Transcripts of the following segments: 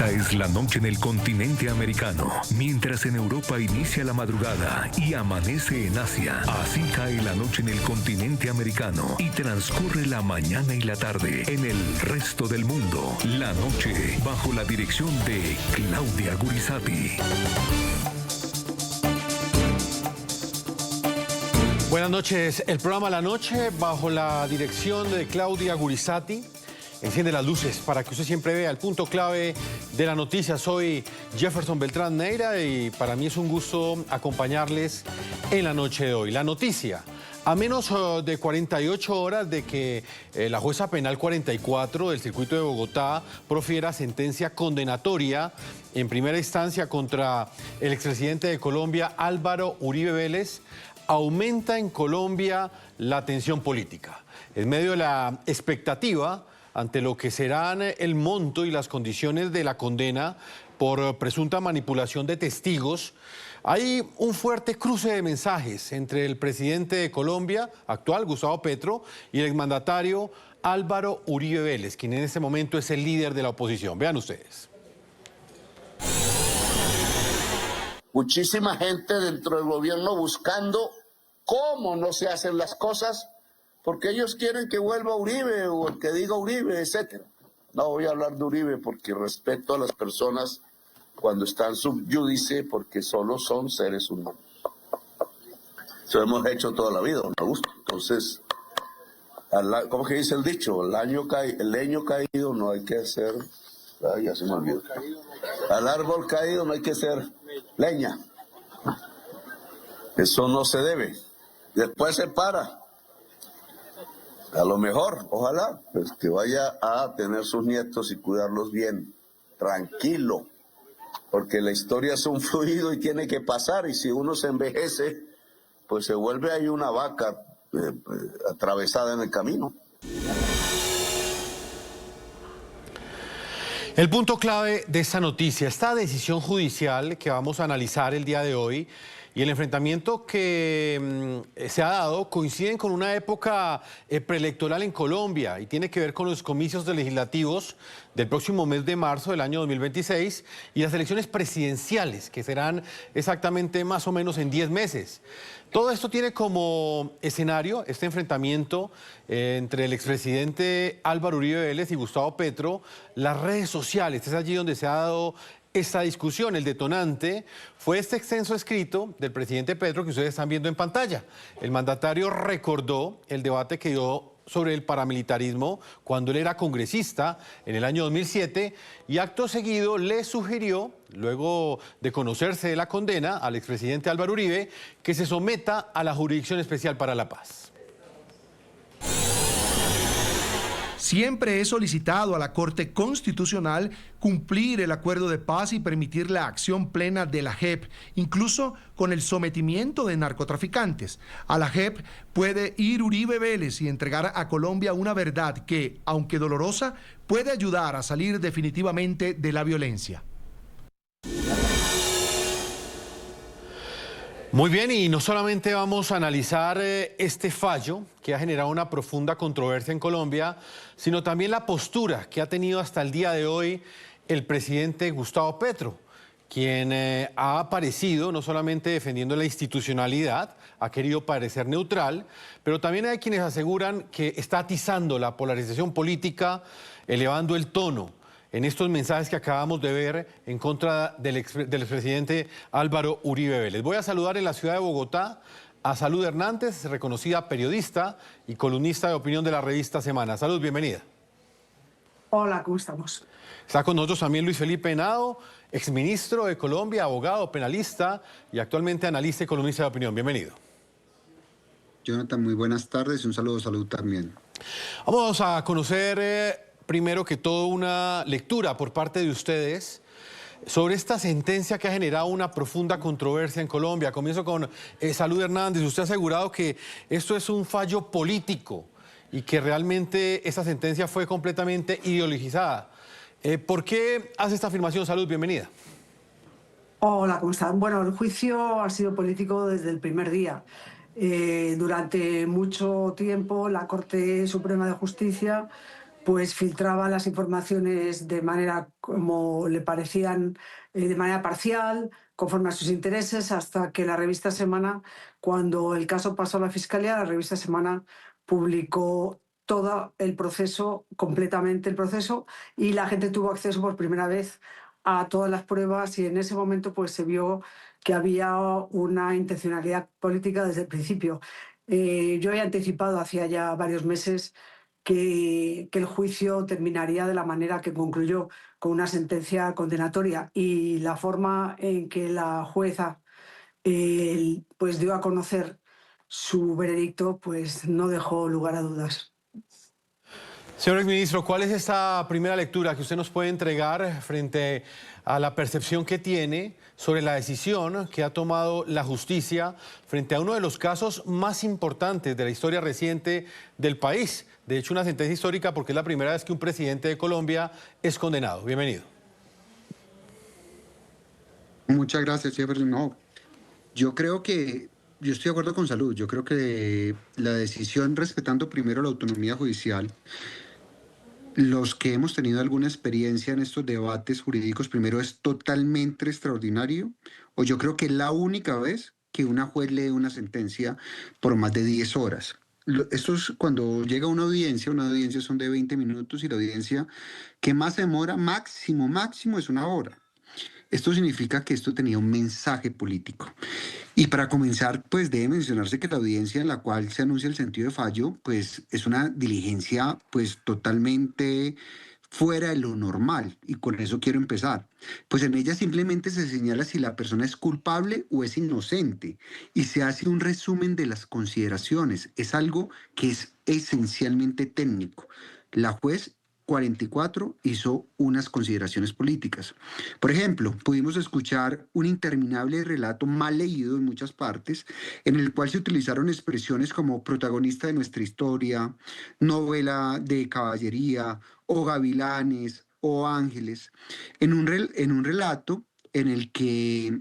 Esta es la noche en el continente americano. Mientras en Europa inicia la madrugada y amanece en Asia, así cae la noche en el continente americano y transcurre la mañana y la tarde en el resto del mundo. La noche bajo la dirección de Claudia Gurizati. Buenas noches. El programa La Noche bajo la dirección de Claudia Gurizati enciende las luces para que usted siempre vea el punto clave de la noticia. Soy Jefferson Beltrán Neira y para mí es un gusto acompañarles en la noche de hoy. La noticia: a menos de 48 horas de que la jueza penal 44 del circuito de Bogotá profiera sentencia condenatoria en primera instancia contra el expresidente de Colombia, Álvaro Uribe Vélez, aumenta en Colombia la tensión política. En medio de la expectativa ante lo que serán el monto y las condiciones de la condena por presunta manipulación de testigos, hay un fuerte cruce de mensajes entre el presidente de Colombia actual, Gustavo Petro, y el exmandatario Álvaro Uribe Vélez, quien en este momento es el líder de la oposición. Vean ustedes. Muchísima gente dentro del gobierno buscando cómo no se hacen las cosas, porque ellos quieren que vuelva Uribe o el que diga Uribe, etcétera. No voy a hablar de Uribe porque respeto a las personas cuando están sub judice, porque solo son seres humanos. Eso hemos hecho toda la vida, me gusta. Entonces, ¿cómo que dice el dicho? El leño caído no hay que hacer... Ay, ya se me olvidó. Al árbol caído no hay que hacer leña. Eso no se debe. Después se para. A lo mejor, ojalá, pues que vaya a tener sus nietos y cuidarlos bien, tranquilo, porque la historia es un fluido y tiene que pasar, y si uno se envejece, pues se vuelve ahí una vaca atravesada en el camino. El punto clave de esta noticia, esta decisión judicial que vamos a analizar el día de hoy y el enfrentamiento que se ha dado coinciden con una época preelectoral en Colombia y tiene que ver con los comicios legislativos del próximo mes de marzo del año 2026 y las elecciones presidenciales que serán exactamente más o menos en 10 meses. Todo esto tiene como escenario este enfrentamiento entre el expresidente Álvaro Uribe Vélez y Gustavo Petro, las redes sociales. Es allí donde se ha dado esta discusión. El detonante fue este extenso escrito del presidente Petro que ustedes están viendo en pantalla. El mandatario recordó el debate que dio sobre el paramilitarismo cuando él era congresista en el año 2007 y acto seguido le sugirió, luego de conocerse de la condena al expresidente Álvaro Uribe, que se someta a la Jurisdicción Especial para la Paz. Siempre he solicitado a la Corte Constitucional cumplir el acuerdo de paz y permitir la acción plena de la JEP, incluso con el sometimiento de narcotraficantes. A la JEP puede ir Uribe Vélez y entregar a Colombia una verdad que, aunque dolorosa, puede ayudar a salir definitivamente de la violencia. Muy bien, y no solamente vamos a analizar este fallo que ha generado una profunda controversia en Colombia, sino también la postura que ha tenido hasta el día de hoy el presidente Gustavo Petro, quien ha aparecido no solamente defendiendo la institucionalidad, ha querido parecer neutral, pero también hay quienes aseguran que está atizando la polarización política, elevando el tono en estos mensajes que acabamos de ver en contra del expresidente Álvaro Uribe Vélez. Voy a saludar en la ciudad de Bogotá a Salud Hernández, reconocida periodista y columnista de opinión de la revista Semana. Salud, bienvenida. Hola, ¿cómo estamos? Está con nosotros también Luis Felipe Henao, exministro de Colombia, abogado, penalista y actualmente analista y columnista de opinión. Bienvenido. Jonathan, muy buenas tardes. Un saludo, salud también. Vamos a conocer primero que todo una lectura por parte de ustedes sobre esta sentencia que ha generado una profunda controversia en Colombia. Comienzo con Salud Hernández. Usted ha asegurado que esto es un fallo político y que realmente esta sentencia fue completamente ideologizada. ¿Por qué hace esta afirmación? Salud, bienvenida. Hola, ¿cómo están? Bueno, el juicio ha sido político desde el primer día. Durante mucho tiempo la Corte Suprema de Justicia pues filtraba las informaciones de manera como le parecían, de manera parcial, conforme a sus intereses, hasta que la revista Semana, cuando el caso pasó a la Fiscalía, la revista Semana publicó todo el proceso, completamente el proceso, y la gente tuvo acceso por primera vez a todas las pruebas, y en ese momento pues se vio que había una intencionalidad política desde el principio. Yo he anticipado hacía ya varios meses que el juicio terminaría de la manera que concluyó, con una sentencia condenatoria, y la forma en que la jueza pues dio a conocer su veredicto pues no dejó lugar a dudas. Señor exministro, ¿cuál es esta primera lectura que usted nos puede entregar frente a la percepción que tiene sobre la decisión que ha tomado la justicia frente a uno de los casos más importantes de la historia reciente del país? De hecho, una sentencia histórica porque es la primera vez que un presidente de Colombia es condenado. Bienvenido. Muchas gracias, Jefferson. No, yo estoy de acuerdo con Salud. Yo creo que la decisión, respetando primero la autonomía judicial, los que hemos tenido alguna experiencia en estos debates jurídicos, primero es totalmente extraordinario, o yo creo que es la única vez que una juez lee una sentencia por más de 10 horas. Esto es cuando llega una audiencia son de 20 minutos y la audiencia que más se demora, máximo es una hora. Esto significa que esto tenía un mensaje político. Y para comenzar, pues debe mencionarse que la audiencia en la cual se anuncia el sentido de fallo, pues es una diligencia pues totalmente fuera de lo normal, y con eso quiero empezar. Pues en ella simplemente se señala si la persona es culpable o es inocente, y se hace un resumen de las consideraciones. Es algo que es esencialmente técnico. La juez 44 hizo unas consideraciones políticas. Por ejemplo, pudimos escuchar un interminable relato mal leído en muchas partes, en el cual se utilizaron expresiones como protagonista de nuestra historia, novela de caballería, o gavilanes, o ángeles, en un relato en el que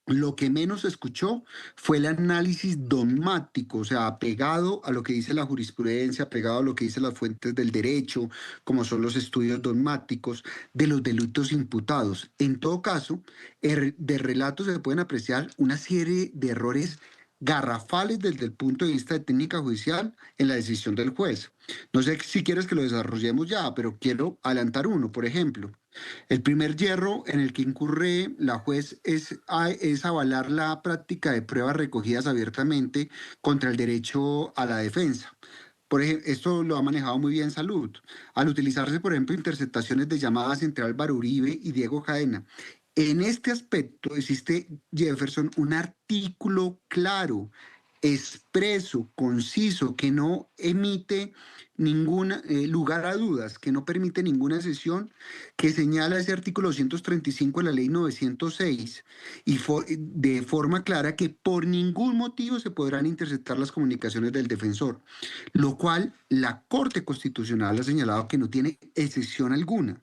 lo que menos se escuchó fue el análisis dogmático, o sea, apegado a lo que dice la jurisprudencia, apegado a lo que dicen las fuentes del derecho, como son los estudios dogmáticos de los delitos imputados. En todo caso, de relatos se pueden apreciar una serie de errores garrafales desde el punto de vista de técnica judicial en la decisión del juez. No sé si quieres que lo desarrollemos ya, pero quiero adelantar uno, por ejemplo. El primer yerro en el que incurre la juez es avalar la práctica de pruebas recogidas abiertamente contra el derecho a la defensa. Por ejemplo, esto lo ha manejado muy bien Salud, al utilizarse, por ejemplo, interceptaciones de llamadas entre Álvaro Uribe y Diego Cadena. En este aspecto existe, Jefferson, un artículo claro, expreso, conciso, que no emite ningún lugar a dudas, que no permite ninguna excepción, que señala ese artículo 235 de la ley 906 y de forma clara que por ningún motivo se podrán interceptar las comunicaciones del defensor, lo cual la Corte Constitucional ha señalado que no tiene excepción alguna.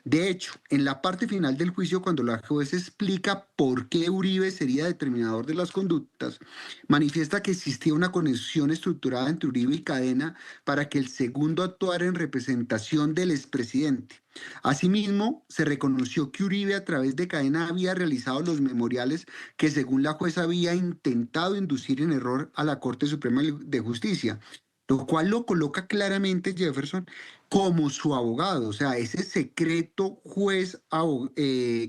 De hecho, en la parte final del juicio, cuando la juez explica por qué Uribe sería determinador de las conductas, manifiesta que existía una conexión estructurada entre Uribe y Cadena para que el segundo actuara en representación del expresidente. Asimismo, se reconoció que Uribe a través de Cadena había realizado los memoriales que, según la jueza, había intentado inducir en error a la Corte Suprema de Justicia, lo cual lo coloca claramente, Jefferson, como su abogado. O sea, ese secreto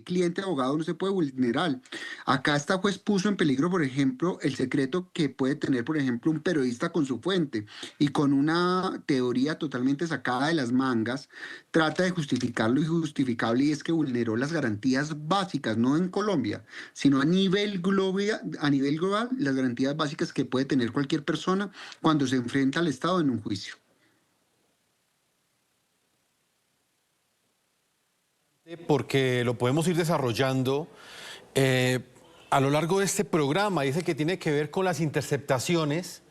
cliente-abogado no se puede vulnerar. Acá esta juez puso en peligro, por ejemplo, el secreto que puede tener, por ejemplo, un periodista con su fuente, y con una teoría totalmente sacada de las mangas, trata de justificar lo injustificable, y es que vulneró las garantías básicas, no en Colombia, sino a nivel global, las garantías básicas que puede tener cualquier persona cuando se enfrenta al Estado en un juicio. Porque lo podemos ir desarrollando a lo largo de este programa. Dice que tiene que ver con las interceptaciones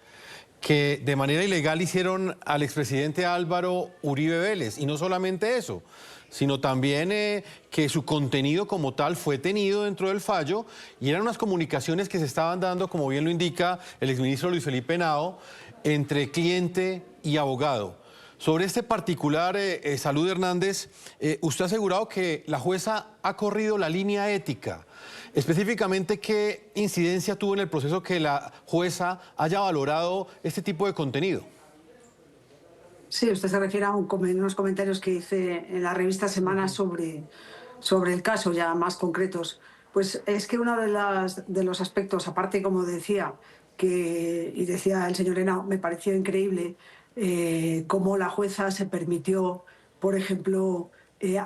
que de manera ilegal hicieron al expresidente Álvaro Uribe Vélez. Y no solamente eso, sino también que su contenido como tal fue tenido dentro del fallo, y eran unas comunicaciones que se estaban dando, como bien lo indica el exministro Luis Felipe Henao, entre cliente y abogado. Sobre este particular, Salud Hernández, usted ha asegurado que la jueza ha corrido la línea ética. Específicamente, ¿qué incidencia tuvo en el proceso que la jueza haya valorado este tipo de contenido? Sí, usted se refiere a unos comentarios que hice en la revista Semana sobre el caso, ya más concretos. Pues es que uno de los aspectos, aparte, como decía, y decía el señor Henao, me pareció increíble cómo la jueza se permitió, por ejemplo,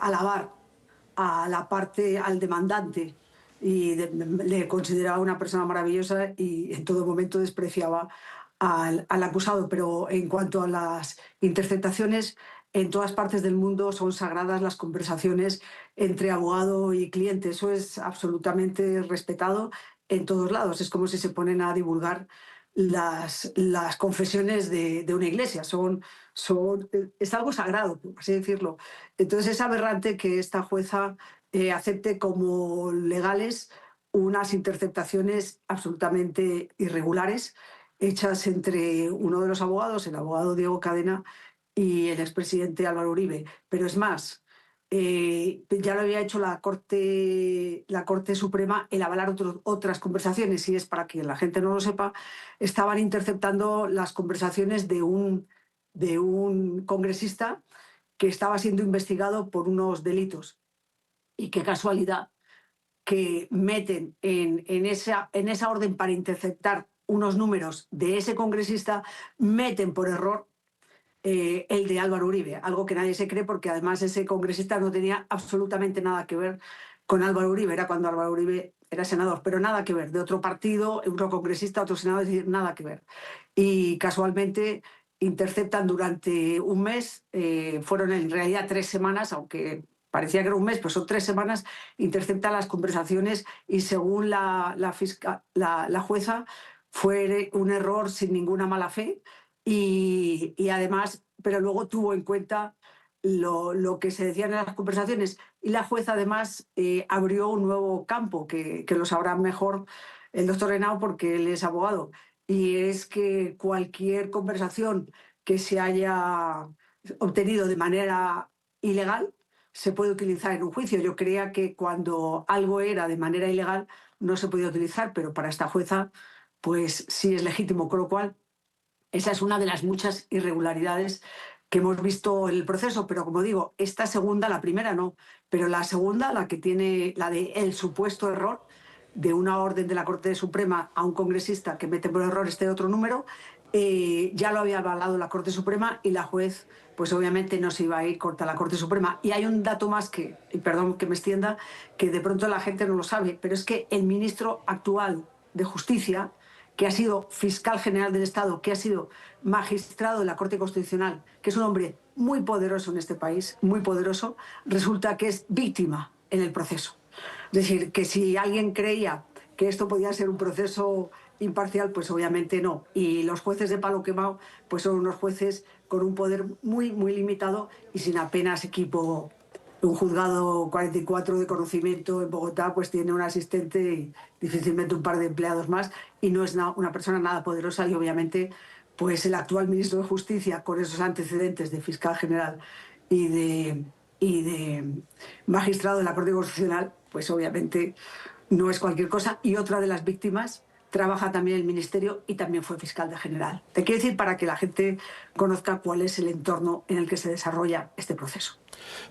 alabar a la parte, al demandante, y le consideraba una persona maravillosa y en todo momento despreciaba al acusado. Pero en cuanto a las interceptaciones, en todas partes del mundo son sagradas las conversaciones entre abogado y cliente. Eso es absolutamente respetado en todos lados. Es como si se ponen a divulgar las confesiones de una iglesia. Es algo sagrado, por así decirlo. Entonces es aberrante que esta jueza acepte como legales unas interceptaciones absolutamente irregulares hechas entre uno de los abogados, el abogado Diego Cadena, y el expresidente Álvaro Uribe. Pero es más, ya lo había hecho la Corte Suprema, el avalar otras conversaciones, y es para que la gente no lo sepa, estaban interceptando las conversaciones de un congresista que estaba siendo investigado por unos delitos. Y qué casualidad que meten en esa orden para interceptar unos números de ese congresista, meten por error el de Álvaro Uribe, algo que nadie se cree, porque además ese congresista no tenía absolutamente nada que ver con Álvaro Uribe. Era cuando Álvaro Uribe era senador, pero nada que ver, de otro partido, otro congresista, otro senador, es decir, nada que ver. Y casualmente interceptan durante un mes, fueron en realidad 3 semanas, aunque parecía que era un mes, pues son 3 semanas, interceptan las conversaciones, y según la jueza fue un error sin ninguna mala fe. Y además, pero luego tuvo en cuenta lo que se decían en las conversaciones, y la jueza además abrió un nuevo campo que lo sabrá mejor el doctor Henao, porque él es abogado, y es que cualquier conversación que se haya obtenido de manera ilegal se puede utilizar en un juicio. Yo creía que cuando algo era de manera ilegal no se podía utilizar, pero para esta jueza pues sí es legítimo, con lo cual esa es una de las muchas irregularidades que hemos visto en el proceso. Pero como digo, esta segunda, la primera no, pero la segunda, la que tiene la de el supuesto error de una orden de la Corte Suprema a un congresista que mete por error este otro número, ya lo había avalado la Corte Suprema, y la juez pues obviamente no se iba a ir contra la Corte Suprema. Y hay un dato más que, y perdón que me extienda, que de pronto la gente no lo sabe, pero es que el ministro actual de Justicia, que ha sido fiscal general del Estado, que ha sido magistrado de la Corte Constitucional, que es un hombre muy poderoso en este país, muy poderoso, resulta que es víctima en el proceso. Es decir, que si alguien creía que esto podía ser un proceso imparcial, pues obviamente no. Y los jueces de palo quemado pues son unos jueces con un poder muy, muy limitado y sin apenas equipo. Un juzgado 44 de conocimiento en Bogotá pues tiene un asistente y difícilmente un par de empleados más, y no es una persona nada poderosa. Y obviamente pues el actual ministro de Justicia, con esos antecedentes de fiscal general y de magistrado de la Corte Constitucional, pues obviamente no es cualquier cosa. Y otra de las víctimas trabaja también en el ministerio y también fue fiscal de general. Te quiero decir, para que la gente conozca cuál es el entorno en el que se desarrolla este proceso.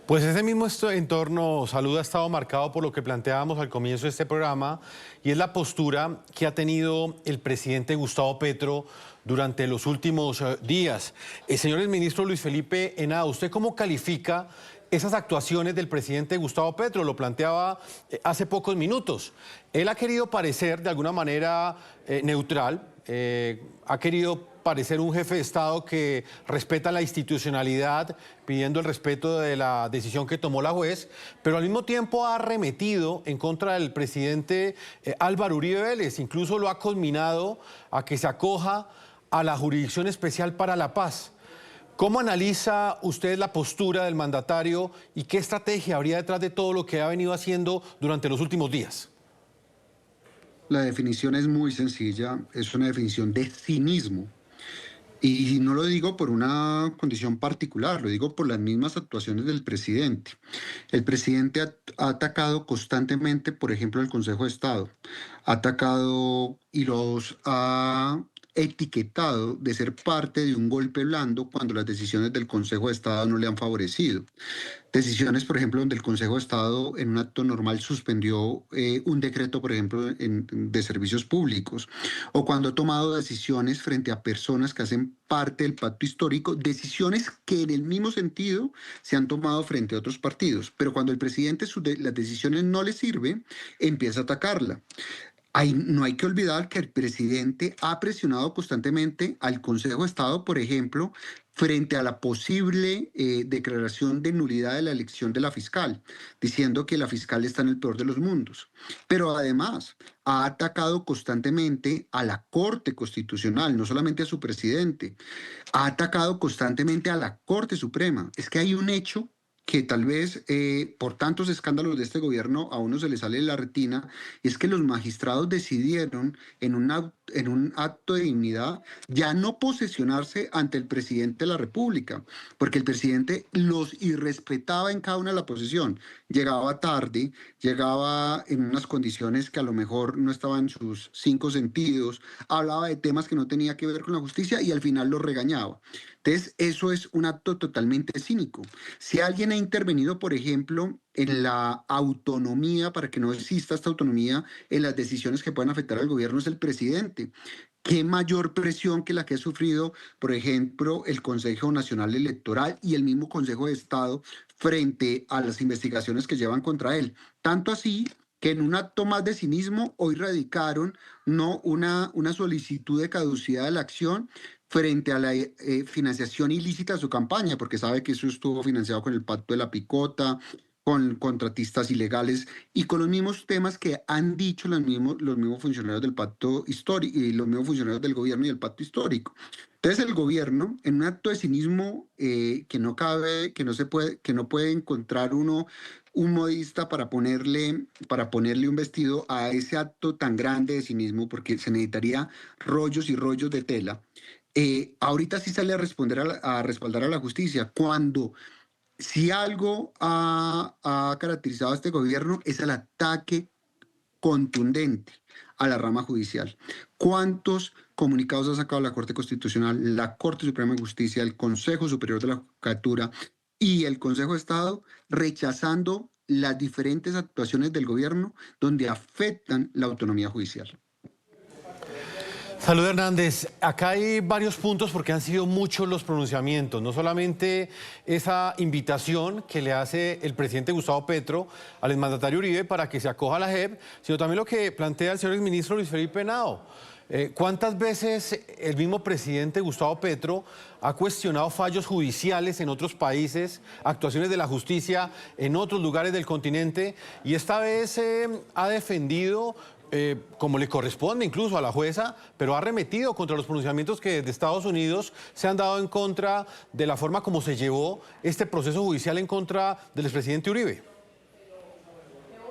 Pues ese mismo entorno, Salud, ha estado marcado por lo que planteábamos al comienzo de este programa, y es la postura que ha tenido el presidente Gustavo Petro durante los últimos días. Señor ministro Luis Felipe Henao, ¿usted cómo califica esas actuaciones del presidente Gustavo Petro? Lo planteaba hace pocos minutos. Él ha querido parecer de alguna manera neutral, ha querido parecer un jefe de Estado que respeta la institucionalidad, pidiendo el respeto de la decisión que tomó la juez, pero al mismo tiempo ha arremetido en contra del presidente Álvaro Uribe Vélez. Incluso lo ha conminado a que se acoja a la Jurisdicción Especial para la Paz. ¿Cómo analiza usted la postura del mandatario y qué estrategia habría detrás de todo lo que ha venido haciendo durante los últimos días? La definición es muy sencilla, es una definición de cinismo. Y no lo digo por una condición particular, lo digo por las mismas actuaciones del presidente. El presidente ha atacado constantemente, por ejemplo, el Consejo de Estado. Ha atacado y los ha etiquetado de ser parte de un golpe blando cuando las decisiones del Consejo de Estado no le han favorecido. Decisiones, por ejemplo, donde el Consejo de Estado en un acto normal suspendió un decreto, por ejemplo, de servicios públicos, o cuando ha tomado decisiones frente a personas que hacen parte del pacto histórico, decisiones que en el mismo sentido se han tomado frente a otros partidos, pero cuando el presidente las decisiones no le sirven, empieza a atacarla. No hay que olvidar que el presidente ha presionado constantemente al Consejo de Estado, por ejemplo, frente a la posible declaración de nulidad de la elección de la fiscal, diciendo que la fiscal está en el peor de los mundos. Pero además ha atacado constantemente a la Corte Constitucional, no solamente a su presidente, ha atacado constantemente a la Corte Suprema. Es que hay un hecho que tal vez por tantos escándalos de este gobierno a uno se le sale la retina, y es que los magistrados decidieron en un acto de dignidad ya no posesionarse ante el presidente de la República, porque el presidente los irrespetaba en cada una de la posesión. Llegaba tarde, llegaba en unas condiciones que a lo mejor no estaban en sus cinco sentidos, hablaba de temas que no tenía que ver con la justicia y al final los regañaba. Entonces, eso es un acto totalmente cínico. Si alguien ha intervenido, por ejemplo, en la autonomía, para que no exista esta autonomía en las decisiones que puedan afectar al gobierno, es el presidente. ¿Qué mayor presión que la que ha sufrido, por ejemplo, el Consejo Nacional Electoral y el mismo Consejo de Estado frente a las investigaciones que llevan contra él? Tanto así que en un acto más de cinismo hoy radicaron no una solicitud de caducidad de la acción frente a la financiación ilícita de su campaña, porque sabe que eso estuvo financiado con el pacto de la picota, con contratistas ilegales y con los mismos temas que han dicho los mismos funcionarios del pacto histórico y los mismos funcionarios del gobierno y del pacto histórico. Entonces el gobierno, en un acto de cinismo que no cabe, que no puede encontrar uno un modista para ponerle un vestido a ese acto tan grande de cinismo, porque se necesitaría rollos y rollos de tela. Ahorita sí sale a respaldar a la justicia, cuando si algo ha caracterizado a este gobierno es el ataque contundente a la rama judicial. ¿Cuántos comunicados ha sacado la Corte Constitucional, la Corte Suprema de Justicia, el Consejo Superior de la Judicatura y el Consejo de Estado rechazando las diferentes actuaciones del gobierno donde afectan la autonomía judicial? Salud, Hernández. Acá hay varios puntos porque han sido muchos los pronunciamientos. No solamente esa invitación que le hace el presidente Gustavo Petro al exmandatario Uribe para que se acoja a la JEP, sino también lo que plantea el señor exministro Luis Felipe Henao. ¿Cuántas veces el mismo presidente Gustavo Petro ha cuestionado fallos judiciales en otros países, actuaciones de la justicia en otros lugares del continente? Y esta vez ha defendido, como le corresponde incluso a la jueza, pero ha arremetido contra los pronunciamientos que desde Estados Unidos se han dado en contra de la forma como se llevó este proceso judicial en contra del expresidente Uribe.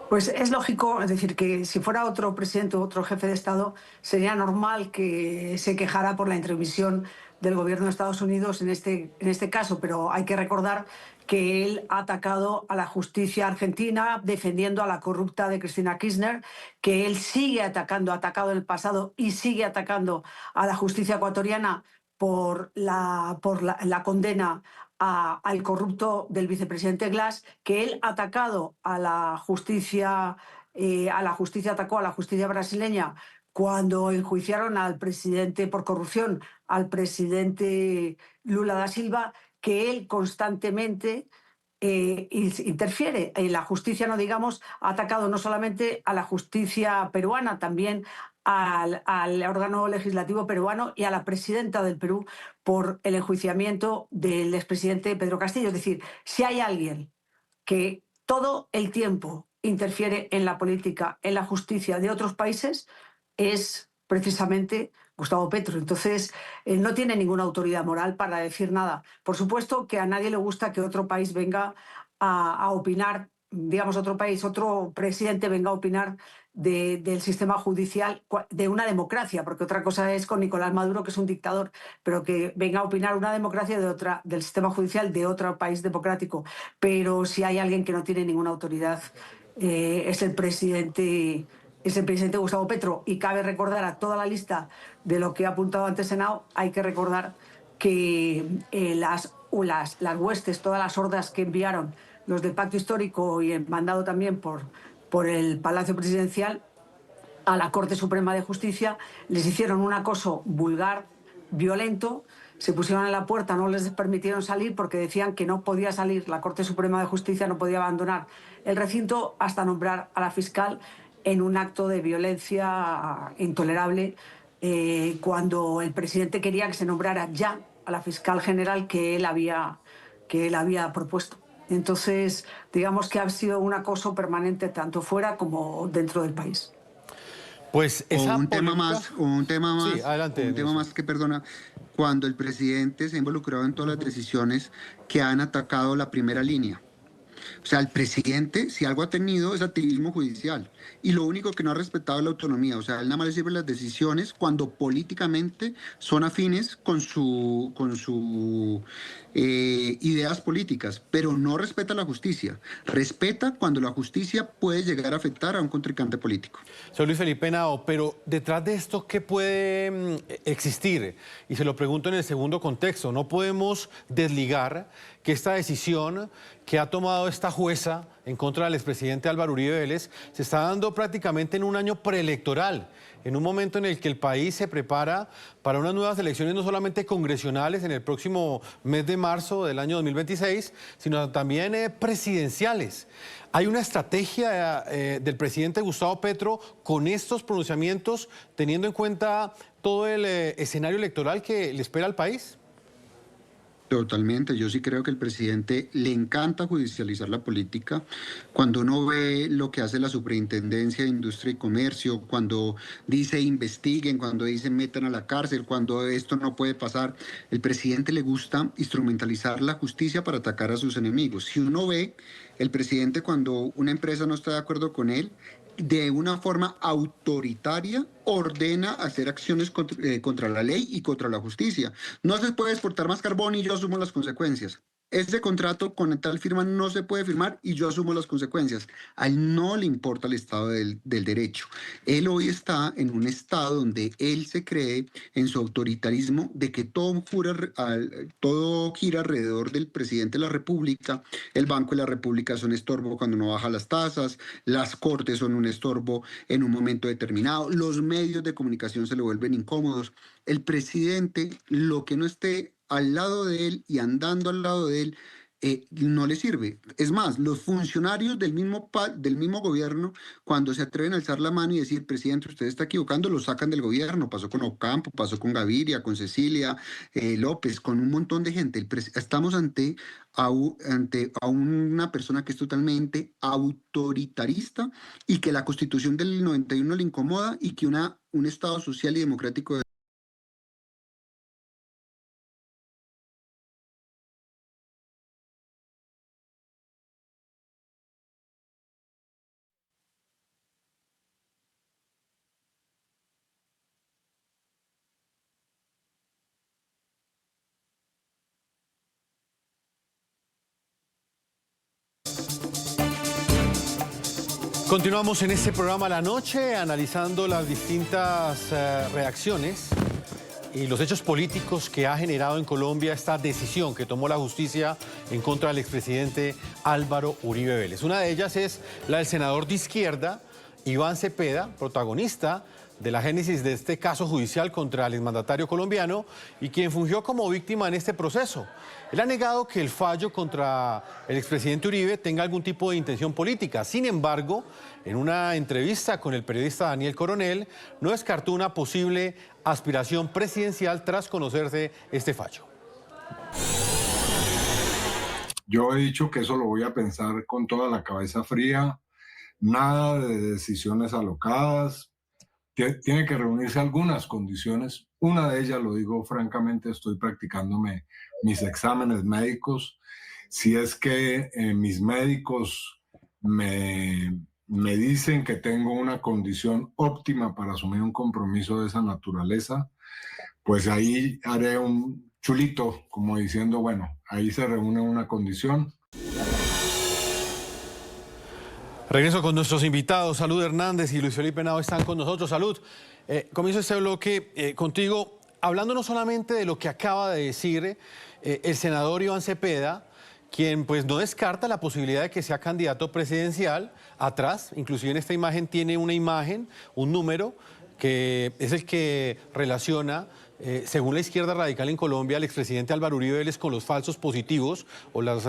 Pues es lógico, es decir, que si fuera otro presidente o otro jefe de Estado, sería normal que se quejara por la intromisión del gobierno de Estados Unidos en este caso, pero hay que recordar que él ha atacado a la justicia argentina defendiendo a la corrupta de Cristina Kirchner, que él sigue atacando, ha atacado en el pasado y sigue atacando a la justicia ecuatoriana por la condena al corrupto del vicepresidente Glass, que él ha atacado a la justicia, atacó a la justicia brasileña cuando enjuiciaron al presidente por corrupción, al presidente Lula da Silva, que él constantemente interfiere en la justicia, no digamos, ha atacado no solamente a la justicia peruana, también al órgano legislativo peruano y a la presidenta del Perú por el enjuiciamiento del expresidente Pedro Castillo. Es decir, si hay alguien que todo el tiempo interfiere en la política, en la justicia de otros países, es precisamente Gustavo Petro. Entonces, no tiene ninguna autoridad moral para decir nada. Por supuesto que a nadie le gusta que otro país venga a opinar digamos, otro país, otro presidente venga a opinar del sistema judicial de una democracia, porque otra cosa es con Nicolás Maduro, que es un dictador, pero que venga a opinar una democracia del sistema judicial de otro país democrático. Pero si hay alguien que no tiene ninguna autoridad, es el presidente Gustavo Petro. Y cabe recordar a toda la lista de lo que ha apuntado antes Henao, hay que recordar que las huestes, todas las hordas que enviaron los del Pacto Histórico y mandado también por el Palacio Presidencial a la Corte Suprema de Justicia, les hicieron un acoso vulgar, violento, se pusieron en la puerta, no les permitieron salir porque decían que no podía salir, la Corte Suprema de Justicia no podía abandonar el recinto hasta nombrar a la fiscal en un acto de violencia intolerable, cuando el presidente quería que se nombrara ya a la fiscal general que él había propuesto. Entonces, digamos que ha sido un acoso permanente tanto fuera como dentro del país. Pues esa un tema más, Sí, adelante, un tema más que, perdona, cuando el presidente se ha involucrado en todas las decisiones que han atacado la primera línea. O sea, el presidente, si algo ha tenido, es activismo judicial. Y lo único que no ha respetado es la autonomía. O sea, él nada más le sirve las decisiones cuando políticamente son afines con su ideas políticas, pero no respeta la justicia. Respeta cuando la justicia puede llegar a afectar a un contrincante político. Soy Luis Felipe Henao, pero detrás de esto, ¿qué puede existir? Y se lo pregunto en el segundo contexto. No podemos desligar que esta decisión que ha tomado esta jueza en contra del expresidente Álvaro Uribe Vélez se está dando prácticamente en un año preelectoral, en un momento en el que el país se prepara para unas nuevas elecciones no solamente congresionales en el próximo mes de marzo del año 2026, sino también presidenciales. ¿Hay una estrategia del presidente Gustavo Petro con estos pronunciamientos, teniendo en cuenta todo el escenario electoral que le espera al país? Totalmente, yo sí creo que el presidente le encanta judicializar la política. Cuando uno ve lo que hace la Superintendencia de Industria y Comercio, cuando dice investiguen, cuando dice metan a la cárcel, cuando esto no puede pasar, el presidente le gusta instrumentalizar la justicia para atacar a sus enemigos. Si uno ve, el presidente cuando una empresa no está de acuerdo con él, de una forma autoritaria ordena hacer acciones contra la ley y contra la justicia. No se puede exportar más carbón y yo asumo las consecuencias. Este contrato con tal firma no se puede firmar y yo asumo las consecuencias. A él no le importa el Estado del Derecho. Él hoy está en un estado donde él se cree en su autoritarismo de que todo gira alrededor del presidente de la República. El Banco de la República es un estorbo cuando no baja las tasas, las cortes son un estorbo en un momento determinado, los medios de comunicación se le vuelven incómodos. El presidente, lo que no esté al lado de él y andando al lado de él, no le sirve. Es más, los funcionarios del mismo gobierno, cuando se atreven a alzar la mano y decir, presidente, usted está equivocando, lo sacan del gobierno. Pasó con Ocampo, pasó con Gaviria, con Cecilia López, con un montón de gente. Estamos ante una persona que es totalmente autoritarista y que la Constitución del 91 le incomoda y que un Estado social y democrático Continuamos en este programa La Noche analizando las distintas reacciones y los hechos políticos que ha generado en Colombia esta decisión que tomó la justicia en contra del expresidente Álvaro Uribe Vélez. Una de ellas es la del senador de izquierda, Iván Cepeda, protagonista de la génesis de este caso judicial contra el exmandatario colombiano y quien fungió como víctima en este proceso. Él ha negado que el fallo contra el expresidente Uribe tenga algún tipo de intención política. Sin embargo, en una entrevista con el periodista Daniel Coronel, no descartó una posible aspiración presidencial tras conocerse este fallo. Yo he dicho que eso lo voy a pensar con toda la cabeza fría, nada de decisiones alocadas. Tiene que reunirse algunas condiciones. Una de ellas, lo digo francamente, estoy practicándome mis exámenes médicos. Si es que mis médicos me dicen que tengo una condición óptima para asumir un compromiso de esa naturaleza, pues ahí haré un chulito, como diciendo, bueno, ahí se reúne una condición. Regreso con nuestros invitados. Salud Hernández y Luis Felipe Nava están con nosotros. Salud, comienzo este bloque contigo, hablando no solamente de lo que acaba de decir el senador Iván Cepeda, quien pues no descarta la posibilidad de que sea candidato presidencial. Atrás, inclusive en esta imagen tiene una imagen, un número, que es el que relaciona, según la izquierda radical en Colombia, al expresidente Álvaro Uribe Vélez con los falsos positivos o las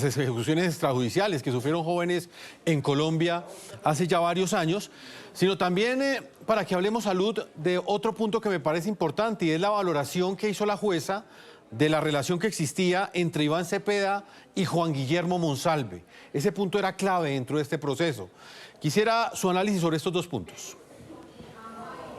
ejecuciones extrajudiciales que sufrieron jóvenes en Colombia hace ya varios años, sino también para que hablemos, Salud, de otro punto que me parece importante, y es la valoración que hizo la jueza de la relación que existía entre Iván Cepeda y Juan Guillermo Monsalve. Ese punto era clave dentro de este proceso. Quisiera su análisis sobre estos dos puntos.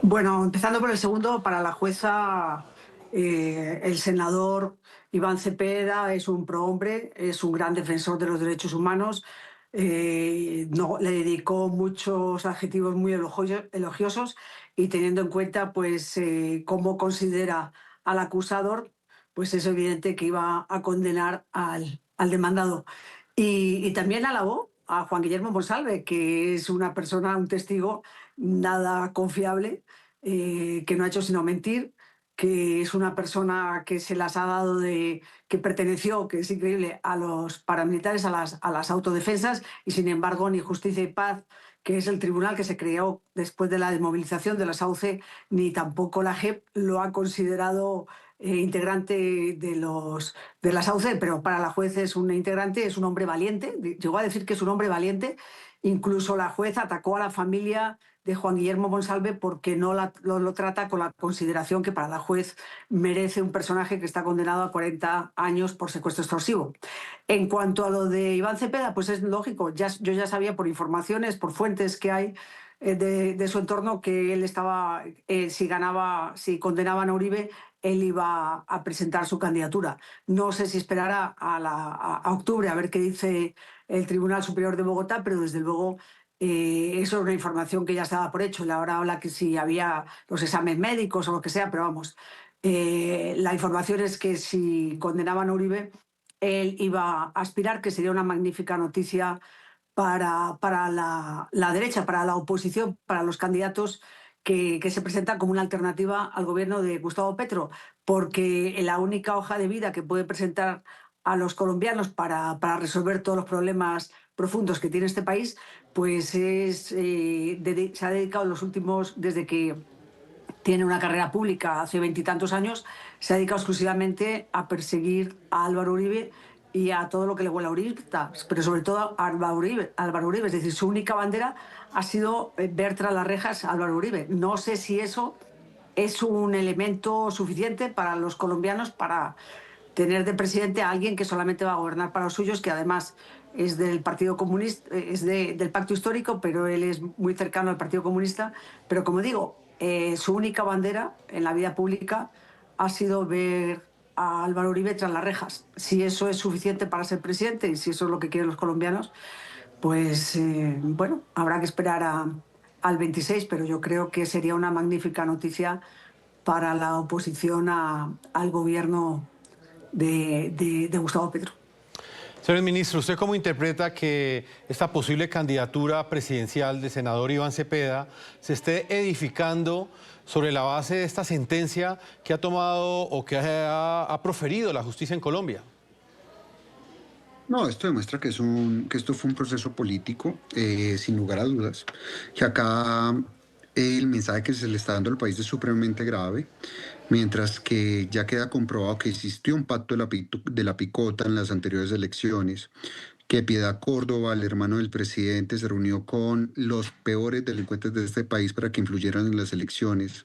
Bueno, empezando por el segundo, para la jueza, el senador Iván Cepeda es un prohombre, es un gran defensor de los derechos humanos, no, le dedicó muchos adjetivos muy elogiosos, y teniendo en cuenta pues, cómo considera al acusador, pues es evidente que iba a condenar al demandado. Y también alabó a Juan Guillermo Monsalve, que es una persona, un testigo nada confiable, que no ha hecho sino mentir, que es una persona que se las ha dado que perteneció, que es increíble, a los paramilitares, a las autodefensas, y sin embargo ni Justicia y Paz, que es el tribunal que se creó después de la desmovilización de la SAUCE, ni tampoco la JEP lo ha considerado integrante de la SAUCE, pero para la juez es un integrante, es un hombre valiente, llegó a decir que es un hombre valiente. Incluso la juez atacó a la familia de Juan Guillermo Monsalve porque no lo trata con la consideración que para la juez merece un personaje que está condenado a 40 años por secuestro extorsivo. En cuanto a lo de Iván Cepeda, pues es lógico, yo ya sabía por informaciones, por fuentes que hay de su entorno, que él estaba, si condenaban a Uribe, él iba a presentar su candidatura. No sé si esperará a octubre a ver qué dice el Tribunal Superior de Bogotá, pero desde luego eso es una información que ya estaba por hecho. Ahora habla que si había los exámenes médicos o lo que sea, pero vamos, la información es que si condenaban a Uribe, él iba a aspirar, que sería una magnífica noticia para la derecha, para la oposición, para los candidatos que se presentan como una alternativa al gobierno de Gustavo Petro, porque la única hoja de vida que puede presentar a los colombianos para resolver todos los problemas profundos que tiene este país, pues se ha dedicado en los últimos, desde que tiene una carrera pública hace 20 y tantos años, se ha dedicado exclusivamente a perseguir a Álvaro Uribe y a todo lo que le huele a uribista, pero sobre todo a Álvaro Uribe. Es decir, su única bandera ha sido ver tras las rejas a Álvaro Uribe. No sé si eso es un elemento suficiente para los colombianos para tener de presidente a alguien que solamente va a gobernar para los suyos, que además es del Partido Comunista, es del Pacto Histórico, pero él es muy cercano al Partido Comunista. Pero como digo, su única bandera en la vida pública ha sido ver a Álvaro Uribe tras las rejas. Si eso es suficiente para ser presidente y si eso es lo que quieren los colombianos, pues bueno, habrá que esperar al 26, pero yo creo que sería una magnífica noticia para la oposición al gobierno de Gustavo Petro. Señor ministro, ¿usted cómo interpreta que esta posible candidatura presidencial del senador Iván Cepeda se esté edificando sobre la base de esta sentencia que ha tomado o que ha proferido la justicia en Colombia? No, esto demuestra que esto fue un proceso político, sin lugar a dudas, que acá el mensaje que se le está dando al país es supremamente grave, mientras que ya queda comprobado que existió un pacto de la picota en las anteriores elecciones, que Piedad Córdoba, el hermano del presidente, se reunió con los peores delincuentes de este país para que influyeran en las elecciones,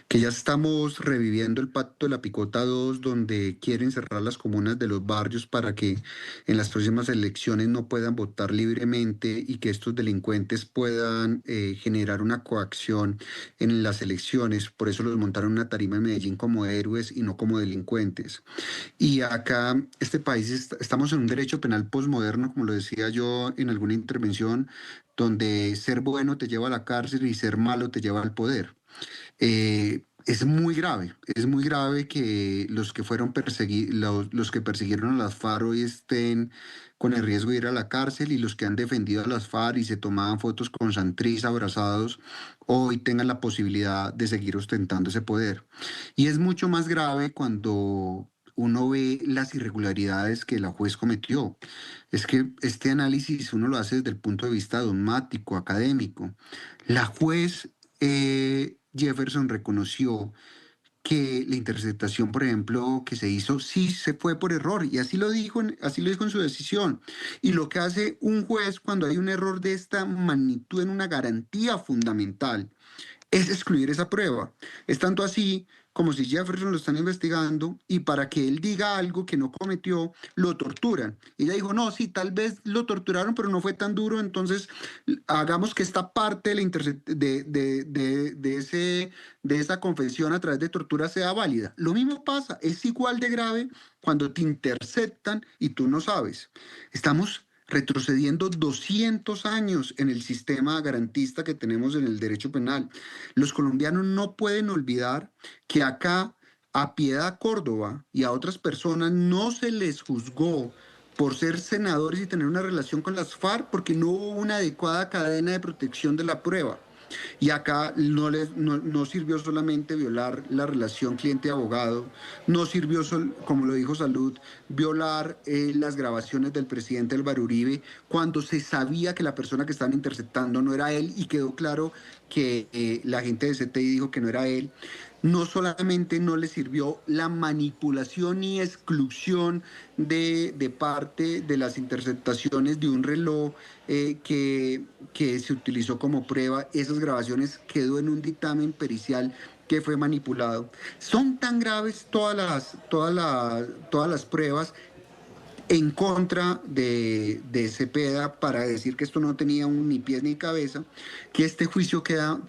que ya estamos reviviendo el pacto de la Picota 2, donde quieren cerrar las comunas de los barrios para que en las próximas elecciones no puedan votar libremente y que estos delincuentes puedan generar una coacción en las elecciones. Por eso los montaron en una tarima en Medellín como héroes y no como delincuentes. Y acá, este país, estamos en un derecho penal posmoderno gobierno, como lo decía yo en alguna intervención, donde ser bueno te lleva a la cárcel y ser malo te lleva al poder. Es muy grave que los que fueron los que persiguieron a las FARC hoy estén con el riesgo de ir a la cárcel, y los que han defendido a las FARC y se tomaban fotos con Santrich abrazados hoy tengan la posibilidad de seguir ostentando ese poder. Y es mucho más grave cuando uno ve las irregularidades que la juez cometió. Es que este análisis uno lo hace desde el punto de vista dogmático, académico. La juez Jefferson reconoció que la interceptación, por ejemplo, que se hizo, sí se fue por error, y así lo dijo en su decisión. Y lo que hace un juez cuando hay un error de esta magnitud en una garantía fundamental es excluir esa prueba. Es tanto así como si Jefferson lo están investigando y para que él diga algo que no cometió, lo torturan. Y ella dijo, no, sí, tal vez lo torturaron, pero no fue tan duro, entonces hagamos que esta parte de esa confesión a través de tortura sea válida. Lo mismo pasa, es igual de grave cuando te interceptan y tú no sabes. Estamos retrocediendo 200 años en el sistema garantista que tenemos en el derecho penal. Los colombianos no pueden olvidar que acá a Piedad Córdoba y a otras personas no se les juzgó por ser senadores y tener una relación con las FARC porque no hubo una adecuada cadena de protección de la prueba. Y acá no sirvió solamente violar la relación cliente-abogado, no sirvió, como lo dijo Salud, violar las grabaciones del presidente Álvaro Uribe cuando se sabía que la persona que estaban interceptando no era él y quedó claro que la gente de CTI dijo que no era él. No solamente no le sirvió la manipulación y exclusión de parte de las interceptaciones de un reloj que se utilizó como prueba, esas grabaciones quedó en un dictamen pericial que fue manipulado. Son tan graves todas las pruebas en contra de Cepeda para decir que esto no tenía ni pies ni cabeza, que este juicio queda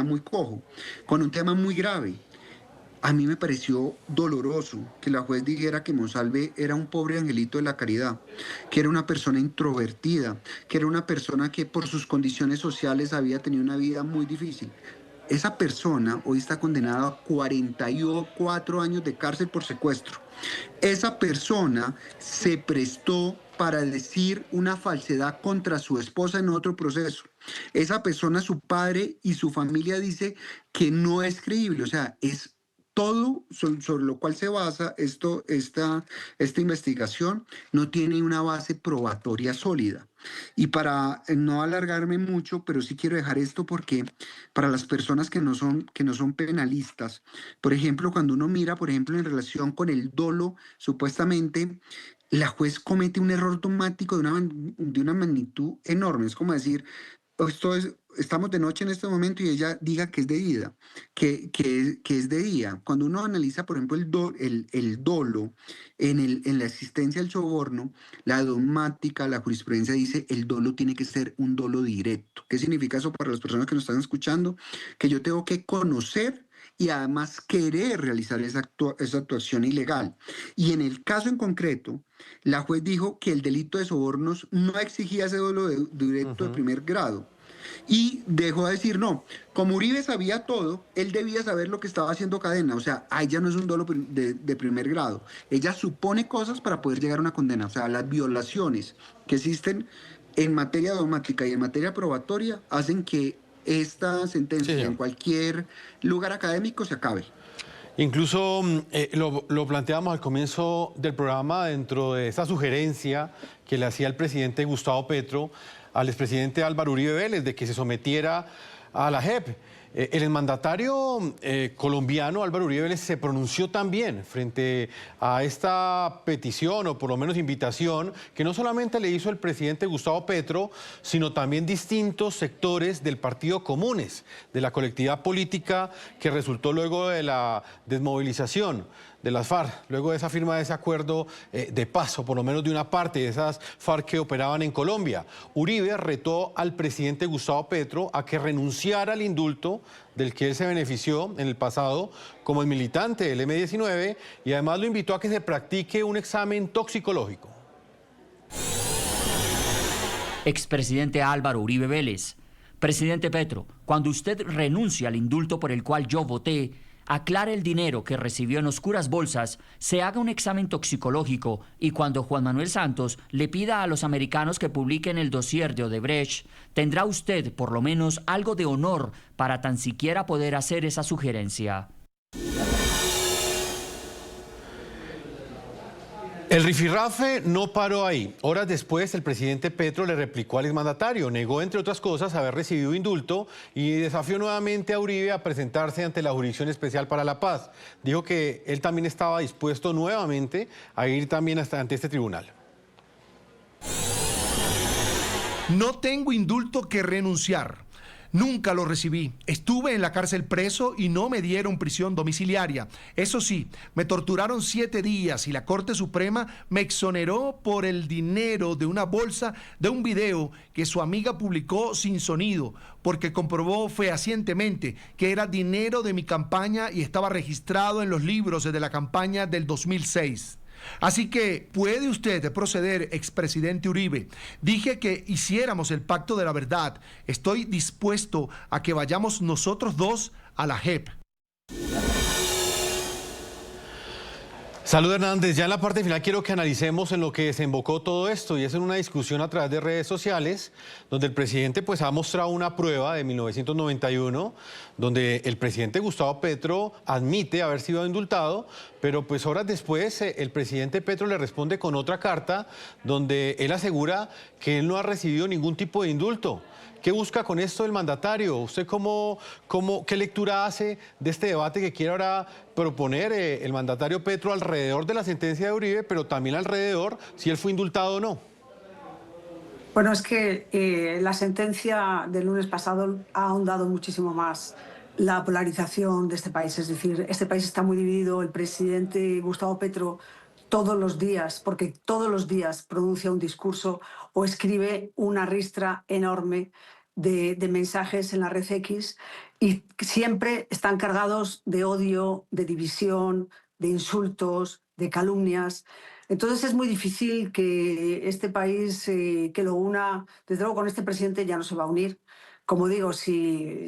muy cojo, con un tema muy grave. A mí me pareció doloroso que la juez dijera que Monsalve era un pobre angelito de la caridad, que era una persona introvertida, que era una persona que por sus condiciones sociales había tenido una vida muy difícil. Esa persona hoy está condenada a 44 años de cárcel por secuestro. Esa persona se prestó para decir una falsedad contra su esposa en otro proceso. Esa persona, su padre y su familia dice que no es creíble, o sea, es todo sobre lo cual se basa esta investigación, no tiene una base probatoria sólida. Y para no alargarme mucho, pero sí quiero dejar esto porque para las personas que no son penalistas, por ejemplo, cuando uno mira, por ejemplo, en relación con el dolo, supuestamente la juez comete un error dogmático de una magnitud enorme. Es como decir, estamos de noche en este momento y ella diga que es de día, que es de día. Cuando uno analiza, por ejemplo, el dolo en la existencia del soborno, la dogmática, la jurisprudencia dice el dolo tiene que ser un dolo directo. ¿Qué significa eso para las personas que nos están escuchando? Que yo tengo que conocer y además querer realizar esa actuación ilegal. Y en el caso en concreto, la juez dijo que el delito de sobornos no exigía ese dolo directo de primer grado. Y dejó de decir, no, como Uribe sabía todo, él debía saber lo que estaba haciendo Cadena. O sea, ahí ya no es un dolo de primer grado. Ella supone cosas para poder llegar a una condena. O sea, las violaciones que existen en materia dogmática y en materia probatoria hacen que esta sentencia en cualquier lugar académico se acabe. Incluso lo planteamos al comienzo del programa dentro de esa sugerencia que le hacía el presidente Gustavo Petro al expresidente Álvaro Uribe Vélez de que se sometiera a la JEP. El exmandatario colombiano Álvaro Uribe Vélez se pronunció también frente a esta petición, o por lo menos invitación, que no solamente le hizo el presidente Gustavo Petro, sino también distintos sectores del Partido Comunes, de la colectividad política que resultó luego de la desmovilización de las FARC, luego de esa firma de ese acuerdo de paz, o por lo menos de una parte de esas FARC que operaban en Colombia. Uribe retó al presidente Gustavo Petro a que renunciara al indulto del que él se benefició en el pasado como el militante del M-19 y además lo invitó a que se practique un examen toxicológico. Expresidente Álvaro Uribe Vélez. Presidente Petro, cuando usted renuncia al indulto por el cual yo voté, aclare el dinero que recibió en oscuras bolsas, se haga un examen toxicológico y cuando Juan Manuel Santos le pida a los americanos que publiquen el dossier de Odebrecht, tendrá usted por lo menos algo de honor para tan siquiera poder hacer esa sugerencia. El rifirrafe no paró ahí. Horas después, el presidente Petro le replicó al exmandatario. Negó, entre otras cosas, haber recibido indulto y desafió nuevamente a Uribe a presentarse ante la Jurisdicción Especial para la Paz. Dijo que él también estaba dispuesto nuevamente a ir también ante este tribunal. No tengo indulto que renunciar. Nunca lo recibí. Estuve en la cárcel preso y no me dieron prisión domiciliaria. Eso sí, me torturaron 7 días y la Corte Suprema me exoneró por el dinero de una bolsa de un video que su amiga publicó sin sonido, porque comprobó fehacientemente que era dinero de mi campaña y estaba registrado en los libros de la campaña del 2006. Así que puede usted proceder, expresidente Uribe. Dije que hiciéramos el pacto de la verdad. Estoy dispuesto a que vayamos nosotros dos a la JEP. Salud, Hernández. Ya en la parte final quiero que analicemos en lo que desembocó todo esto, y es en una discusión a través de redes sociales donde el presidente pues ha mostrado una prueba de 1991 donde el presidente Gustavo Petro admite haber sido indultado, pero pues horas después el presidente Petro le responde con otra carta donde él asegura que él no ha recibido ningún tipo de indulto. ¿Qué busca con esto el mandatario? ¿Usted qué lectura hace de este debate que quiere ahora proponer el mandatario Petro alrededor de la sentencia de Uribe, pero también alrededor si él fue indultado o no? Bueno, es que la sentencia del lunes pasado ha ahondado muchísimo más la polarización de este país. Es decir, este país está muy dividido. El presidente Gustavo Petro todos los días, porque todos los días pronuncia un discurso o escribe una ristra enorme de mensajes en la red X y siempre están cargados de odio, de división, de insultos, de calumnias. Entonces es muy difícil que este país que lo una, desde luego con este presidente ya no se va a unir. Como digo, si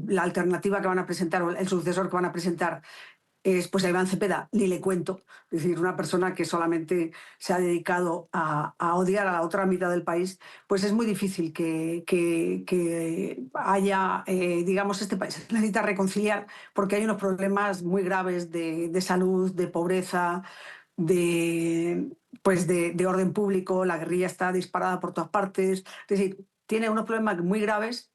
la alternativa que van a presentar o el sucesor que van a presentar es pues a Iván Cepeda, ni le cuento. Es decir, una persona que solamente se ha dedicado a odiar a la otra mitad del país, pues es muy difícil que haya, digamos, este país necesita reconciliar porque hay unos problemas muy graves de salud, de pobreza, de orden público, la guerrilla está disparada por todas partes. Es decir, tiene unos problemas muy graves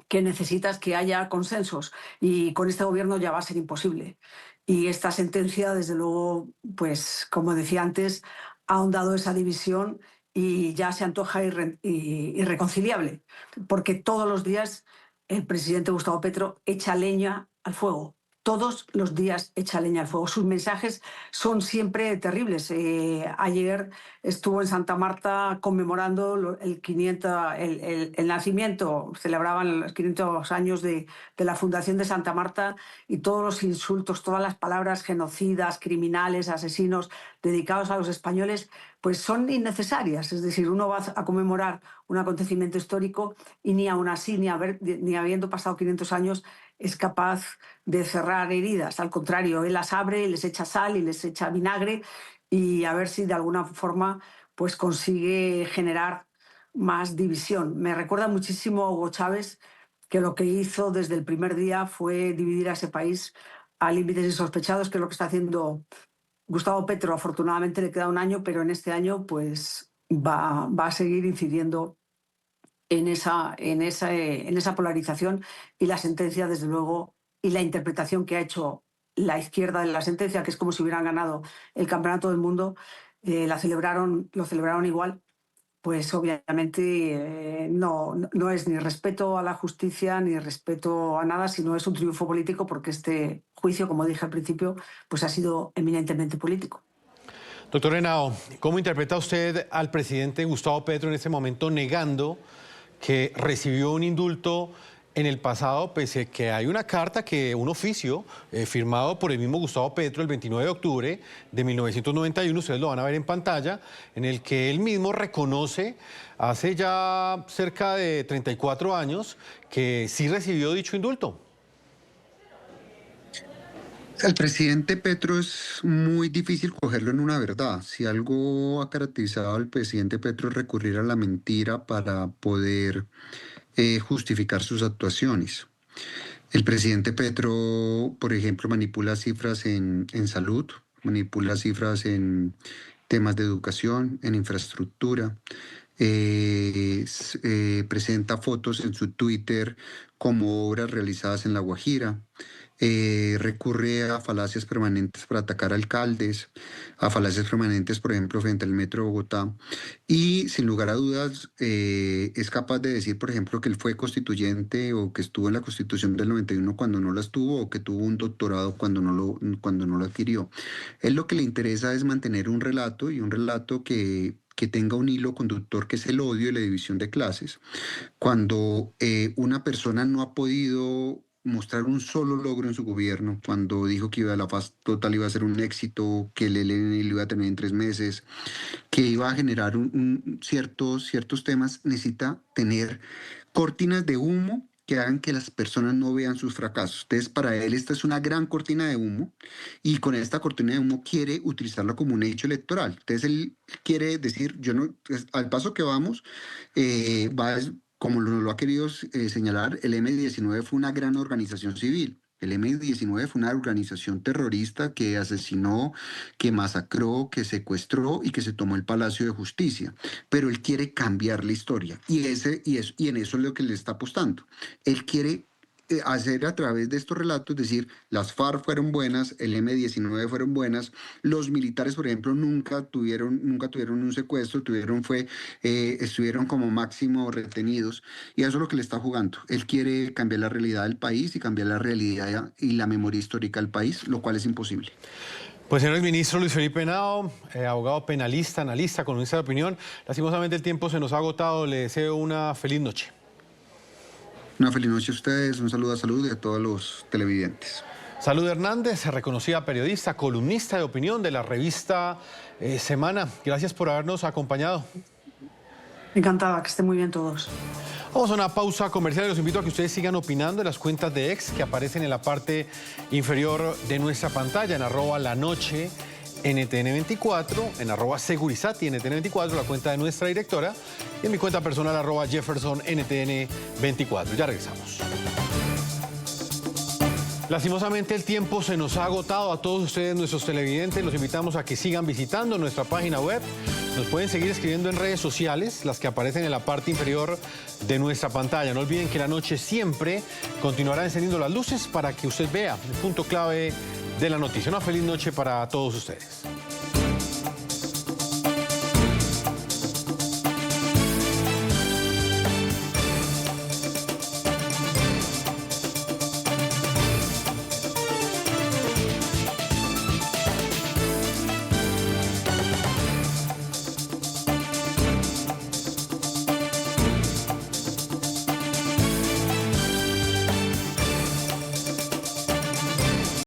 que necesitas que haya consensos y con este gobierno ya va a ser imposible. Y esta sentencia, desde luego, pues como decía antes, ha ahondado esa división y ya se antoja irreconciliable, porque todos los días el presidente Gustavo Petro echa leña al fuego. Todos los días echa leña al fuego. Sus mensajes son siempre terribles. Ayer estuvo en Santa Marta conmemorando el nacimiento, celebraban los 500 años de la fundación de Santa Marta y todos los insultos, todas las palabras genocidas, criminales, asesinos, dedicados a los españoles, pues son innecesarias. Es decir, uno va a conmemorar un acontecimiento histórico y ni aún así, ni habiendo pasado 500 años, es capaz de cerrar heridas. Al contrario, él las abre, les echa sal y les echa vinagre y a ver si de alguna forma pues consigue generar más división. Me recuerda muchísimo a Hugo Chávez, que lo que hizo desde el primer día fue dividir a ese país a límites insospechados, que es lo que está haciendo Gustavo Petro. Afortunadamente le queda un año, pero en este año pues va a seguir incidiendo en esa polarización, y la sentencia, desde luego, y la interpretación que ha hecho la izquierda de la sentencia, que es como si hubieran ganado el campeonato del mundo, lo celebraron igual, pues obviamente no es ni respeto a la justicia ni respeto a nada, sino es un triunfo político, porque este juicio, como dije al principio, pues ha sido eminentemente político. Doctor Henao, ¿cómo interpreta usted al presidente Gustavo Petro en este momento negando que recibió un indulto en el pasado, pese a que hay una carta, un oficio firmado por el mismo Gustavo Petro el 29 de octubre de 1991, ustedes lo van a ver en pantalla, en el que él mismo reconoce hace ya cerca de 34 años que sí recibió dicho indulto. El presidente Petro es muy difícil cogerlo en una verdad. Si algo ha caracterizado al presidente Petro es recurrir a la mentira para poder justificar sus actuaciones. El presidente Petro, por ejemplo, manipula cifras en salud, manipula cifras en temas de educación, en infraestructura. Presenta fotos en su Twitter como obras realizadas en La Guajira. Recurre a falacias permanentes para atacar alcaldes, a falacias permanentes, por ejemplo, frente al Metro de Bogotá. Y sin lugar a dudas, es capaz de decir, por ejemplo, que él fue constituyente o que estuvo en la Constitución del 91 cuando no la estuvo, o que tuvo un doctorado cuando no lo adquirió. Él lo que le interesa es mantener un relato, y un relato que tenga un hilo conductor, que es el odio y la división de clases. Cuando una persona no ha podido mostrar un solo logro en su gobierno, cuando dijo que la paz total iba a ser un éxito, que el ELN lo iba a tener en 3 meses, que iba a generar ciertos temas, necesita tener cortinas de humo que hagan que las personas no vean sus fracasos. Entonces, para él esta es una gran cortina de humo, y con esta cortina de humo quiere utilizarla como un hecho electoral. Entonces, él quiere decir, al paso que vamos, como lo ha querido señalar, el M-19 fue una gran organización civil. El M-19 fue una organización terrorista que asesinó, que masacró, que secuestró y que se tomó el Palacio de Justicia. Pero él quiere cambiar la historia, y en eso es lo que le está apostando. Él quiere hacer a través de estos relatos, decir, las FARC fueron buenas, el M-19 fueron buenas, los militares, por ejemplo, nunca tuvieron un secuestro, estuvieron como máximo retenidos, y eso es lo que le está jugando. Él quiere cambiar la realidad del país y cambiar la realidad y la memoria histórica del país, lo cual es imposible. Pues, señor ministro Luis Felipe Henao, abogado penalista, analista, columnista de opinión, lastimosamente el tiempo se nos ha agotado. Le deseo una feliz noche. Una feliz noche a ustedes, un saludo a Salud y a todos los televidentes. Salud Hernández, reconocida periodista, columnista de opinión de la revista Semana. Gracias por habernos acompañado. Encantada, que estén muy bien todos. Vamos a una pausa comercial y los invito a que ustedes sigan opinando en las cuentas de X que aparecen en la parte inferior de nuestra pantalla, en @lanoche NTN24, en @Segurizati NTN24, la cuenta de nuestra directora, y en mi cuenta personal @Jefferson NTN24. Ya regresamos. Lastimosamente el tiempo se nos ha agotado. A todos ustedes, nuestros televidentes, los invitamos a que sigan visitando nuestra página web. Nos pueden seguir escribiendo en redes sociales, las que aparecen en la parte inferior de nuestra pantalla. No olviden que La Noche siempre continuará encendiendo las luces para que usted vea el punto clave de la noticia. Una feliz noche para todos ustedes.